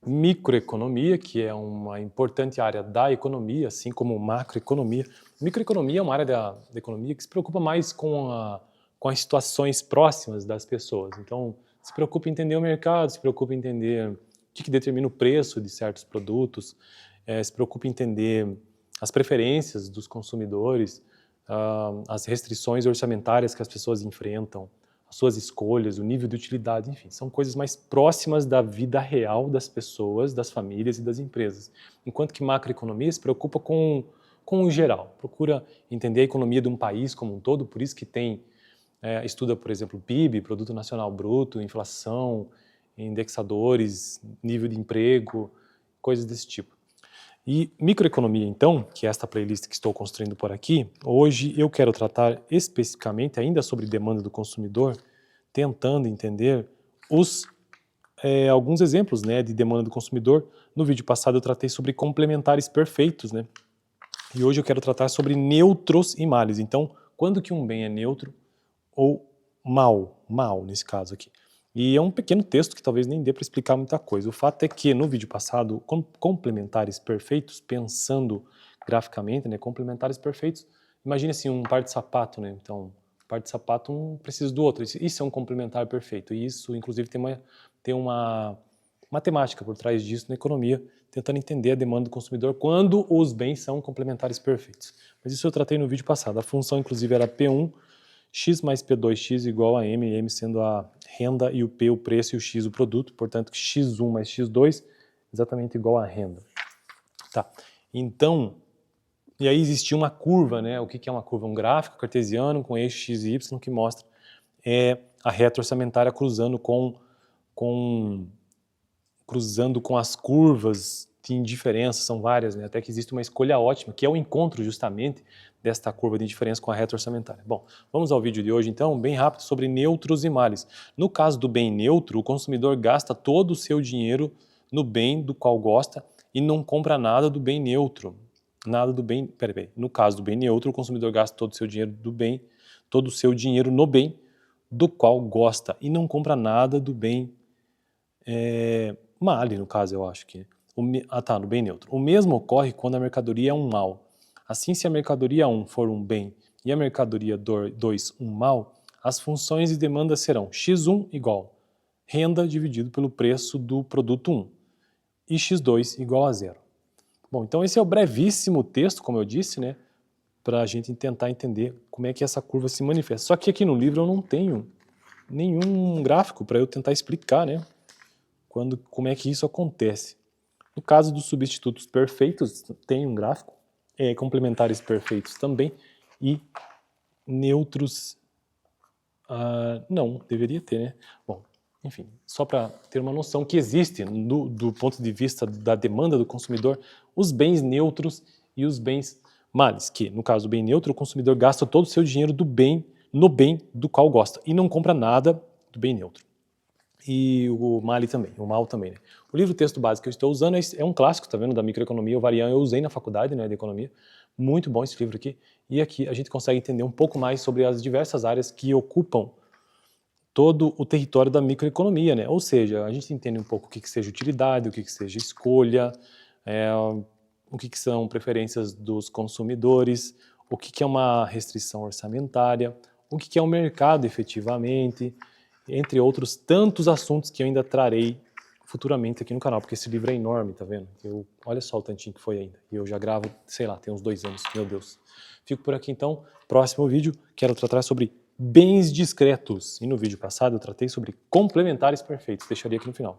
microeconomia, que é uma importante área da economia, assim como macroeconomia. Microeconomia é uma área da economia que se preocupa mais com as situações próximas das pessoas. Então, se preocupa em entender o mercado, se preocupa em entender o que determina o preço de certos produtos, se preocupa em entender as preferências dos consumidores, as restrições orçamentárias que as pessoas enfrentam, as suas escolhas, o nível de utilidade, enfim, são coisas mais próximas da vida real das pessoas, das famílias e das empresas. Enquanto que macroeconomia se preocupa com o geral, procura entender a economia de um país como um todo, por isso que estuda, por exemplo, o PIB, Produto Nacional Bruto, inflação, indexadores, nível de emprego, coisas desse tipo. E microeconomia, então, que é esta playlist que estou construindo por aqui, hoje eu quero tratar especificamente ainda sobre demanda do consumidor, tentando entender alguns exemplos, né, de demanda do consumidor. No vídeo passado eu tratei sobre complementares perfeitos, né? E hoje eu quero tratar sobre neutros e males. Então, quando que um bem é neutro ou mal nesse caso aqui. E é um pequeno texto que talvez nem dê para explicar muita coisa. O fato é que no vídeo passado, complementares perfeitos, pensando graficamente, né, complementares perfeitos, imagine assim um par de sapato, né? Então, um par de sapato um precisa do outro. Isso é um complementar perfeito. E isso, inclusive, tem uma matemática por trás disso na economia, tentando entender a demanda do consumidor quando os bens são complementares perfeitos. Mas isso eu tratei no vídeo passado. A função, inclusive, era P1, x mais P2x igual a M, M sendo a renda e o P o preço e o X o produto, portanto x1 mais x2 exatamente igual a renda. Tá. Então, e aí existia uma curva, né? O que é uma curva? Um gráfico cartesiano com eixo x e y que mostra a reta orçamentária cruzando com as curvas de indiferença, são várias, né? Até que existe uma escolha ótima, que é o encontro justamente desta curva de indiferença com a reta orçamentária. Bom, vamos ao vídeo de hoje então, bem rápido, sobre neutros e males. No caso do bem neutro, o consumidor gasta todo o seu dinheiro no bem do qual gosta e não compra nada do bem neutro. Nada do bem, peraí. No caso do bem neutro, o consumidor gasta todo o seu dinheiro todo o seu dinheiro no bem do qual gosta e não compra nada do bem male, no caso, eu acho que. No bem neutro. O mesmo ocorre quando a mercadoria é um mal. Assim, se a mercadoria 1 for um bem e a mercadoria 2 um mal, as funções e demandas serão x1 igual renda dividido pelo preço do produto 1 e x2 igual a zero. Bom, então esse é o brevíssimo texto, como eu disse, né, para a gente tentar entender como é que essa curva se manifesta. Só que aqui no livro eu não tenho nenhum gráfico para eu tentar explicar, né, como é que isso acontece. No caso dos substitutos perfeitos, tem um gráfico, complementares perfeitos também, e neutros, não, deveria ter, né? Bom, enfim, só para ter uma noção que existe, do ponto de vista da demanda do consumidor, os bens neutros e os bens males, que no caso do bem neutro, o consumidor gasta todo o seu dinheiro no bem do qual gosta, e não compra nada do bem neutro. E o mal também, né? O livro texto básico que eu estou usando é um clássico, tá vendo, da microeconomia, o Varian, eu usei na faculdade, né, de economia, muito bom esse livro aqui, e aqui a gente consegue entender um pouco mais sobre as diversas áreas que ocupam todo o território da microeconomia, né, ou seja, a gente entende um pouco o que seja utilidade, o que seja escolha, o que são preferências dos consumidores, o que é uma restrição orçamentária, o que é um mercado efetivamente, entre outros tantos assuntos que eu ainda trarei futuramente aqui no canal, porque esse livro é enorme, tá vendo? Olha só o tantinho que foi ainda. E eu já gravo, sei lá, tem uns 2 anos, meu Deus. Fico por aqui então. Próximo vídeo, quero tratar sobre bens discretos. E no vídeo passado eu tratei sobre complementares perfeitos. Deixaria aqui no final.